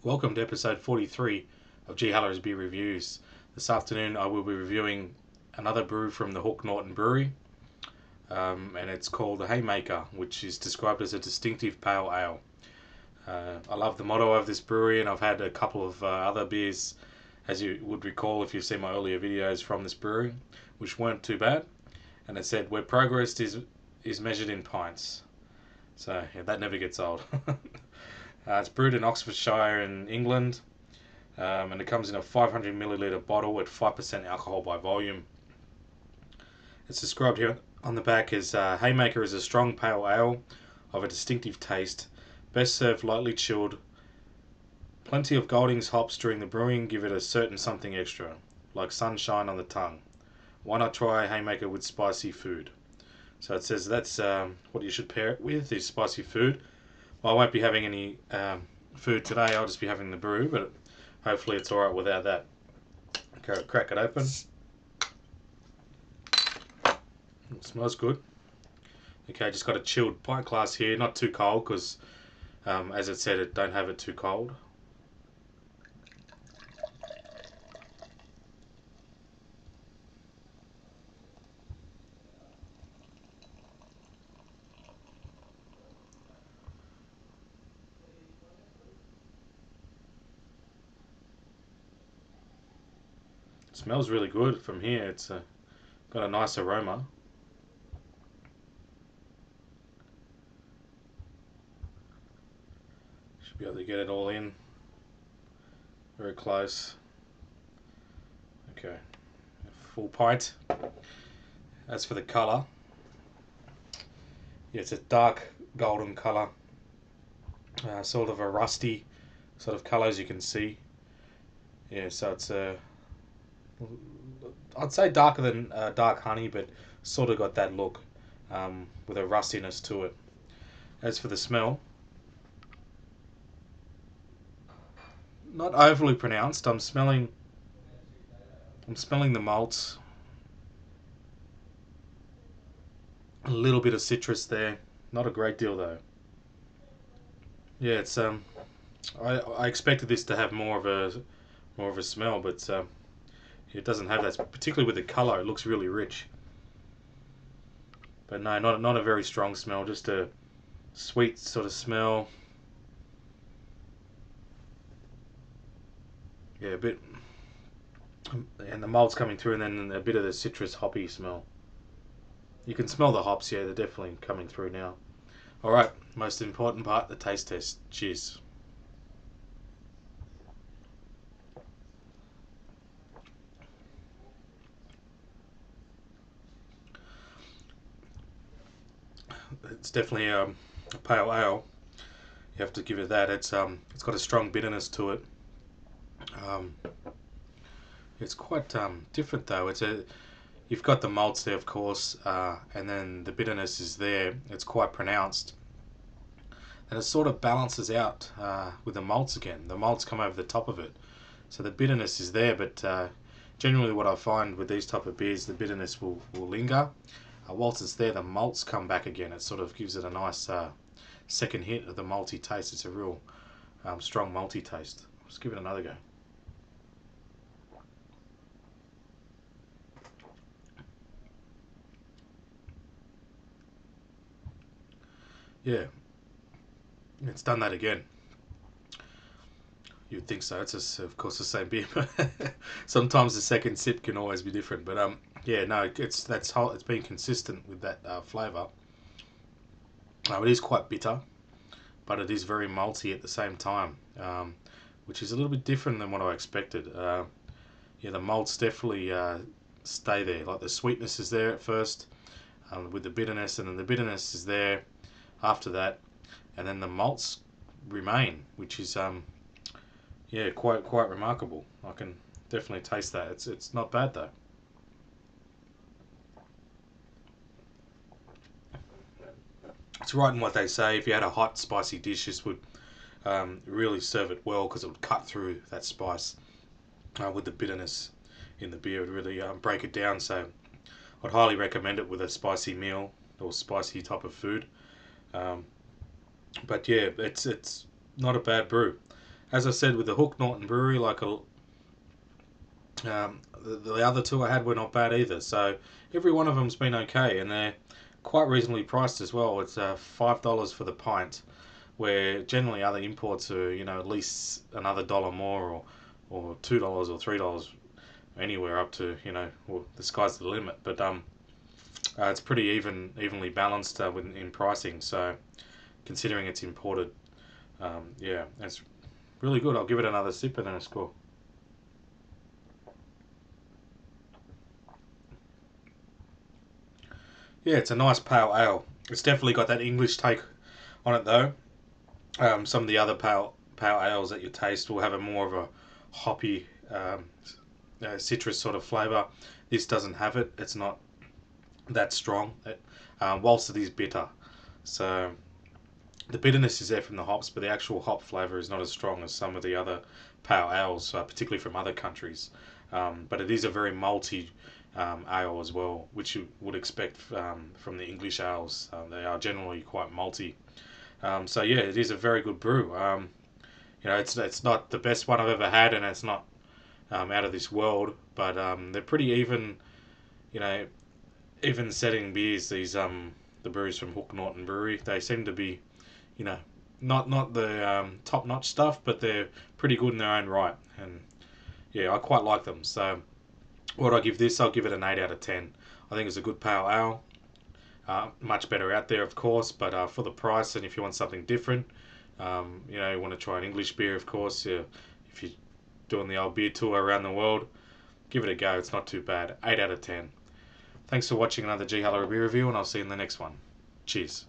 Welcome to episode 43 of G. Haller's Beer Reviews. This afternoon I will be reviewing another brew from the Norton Brewery, and it's called the Haymaker, which is described as a distinctive pale ale. I love the motto of this brewery, and I've had a couple of other beers, as you would recall if you've seen my earlier videos from this brewery, which weren't too bad. And it said, where progress is measured in pints. So yeah, that never gets old. It's brewed in Oxfordshire in England, and it comes in a 500 milliliter bottle at 5% alcohol by volume. It's described here on the back as Haymaker is a strong pale ale of a distinctive taste, best served lightly chilled. Plenty of Goldings hops during the brewing give it a certain something extra, like sunshine on the tongue. Why not try Haymaker with spicy food? So it says that's what you should pair it with, is spicy food. Well, I won't be having any food today, I'll just be having the brew, but hopefully it's alright without that. Okay, crack it open. It smells good. Okay, just got a chilled pint glass here, not too cold because, as it said, don't have it too cold. It smells really good from here. It's got a nice aroma. Should be able to get it all in. Very close. Okay, full pint. As for the colour, yeah, it's a dark golden colour, sort of a rusty sort of colour, as you can see. Yeah, so it's I'd say darker than dark honey, but sort of got that look, with a rustiness to it. As for the smell, not overly pronounced. I'm smelling the malts, a little bit of citrus there, not a great deal though. Yeah, it's I expected this to have more of a smell, but it doesn't have that. Particularly with the color, it looks really rich. But no, not a very strong smell. Just a sweet sort of smell. Yeah, a bit, and the malt's coming through, and then a bit of the citrus hoppy smell. You can smell the hops. Yeah, they're definitely coming through now. All right, most important part, the taste test. Cheers. It's definitely a pale ale. You have to give it that. It's got a strong bitterness to it. Um, it's quite different though. You've got the malts there, of course, and then the bitterness is there. It's quite pronounced, and it sort of balances out with the malts again. The malts come over the top of it, so the bitterness is there. But generally, what I find with these type of beers, the bitterness will linger. Whilst it's there, the malts come back again. It sort of gives it a nice second hit of the malty taste. It's a real strong malty taste. Let's give it another go. Yeah, it's done that again. You'd think so. It's just, of course, the same beer, but sometimes the second sip can always be different. But yeah, no, it's been consistent with that flavour. It is quite bitter, but it is very malty at the same time, which is a little bit different than what I expected. Yeah, the malts definitely stay there. Like the sweetness is there at first, with the bitterness, and then the bitterness is there after that, and then the malts remain, which is yeah, quite remarkable. I can definitely taste that. It's not bad though. It's right in what they say. If you had a hot, spicy dish, this would really serve it well because it would cut through that spice with the bitterness in the beer. It would really break it down. So I'd highly recommend it with a spicy meal or spicy type of food. Um, but yeah, it's not a bad brew. as I said with the Hook Norton Brewery, like the other two I had were not bad either. So every one of them's been okay, and they're quite reasonably priced as well. It's $5 for the pint, where generally other imports are at least another dollar more, or $2 or $3, anywhere up to well, the sky's the limit. But it's pretty evenly balanced in pricing. So considering it's imported, yeah, it's really good. I'll give it another sip and then a score. Yeah, it's a nice pale ale. It's definitely got that English take on it though. Some of the other pale ales that you taste will have a more of a hoppy citrus sort of flavour. This doesn't have it. It's not that strong. Whilst it is bitter, so the bitterness is there from the hops, but the actual hop flavour is not as strong as some of the other pale ales, particularly from other countries. But it is a very malty ale as well, which you would expect from the English ales. They are generally quite malty. So yeah, it is a very good brew. It's not the best one I've ever had, and it's not out of this world, but they're pretty even. You know, even setting beers. The brews from Hook Norton Brewery, they seem to be you know not the top notch stuff, but they're pretty good in their own right, and yeah, I quite like them. So what I give this, I'll give it an 8 out of 10. I think it's a good pale ale. Much better out there, of course, but for the price, and if you want something different, you want to try an English beer, of course. Yeah, if you're doing the old beer tour around the world, give it a go. It's not too bad. 8 out of 10. Thanks for watching another G Hello Beer review, and I'll see you in the next one. Cheers.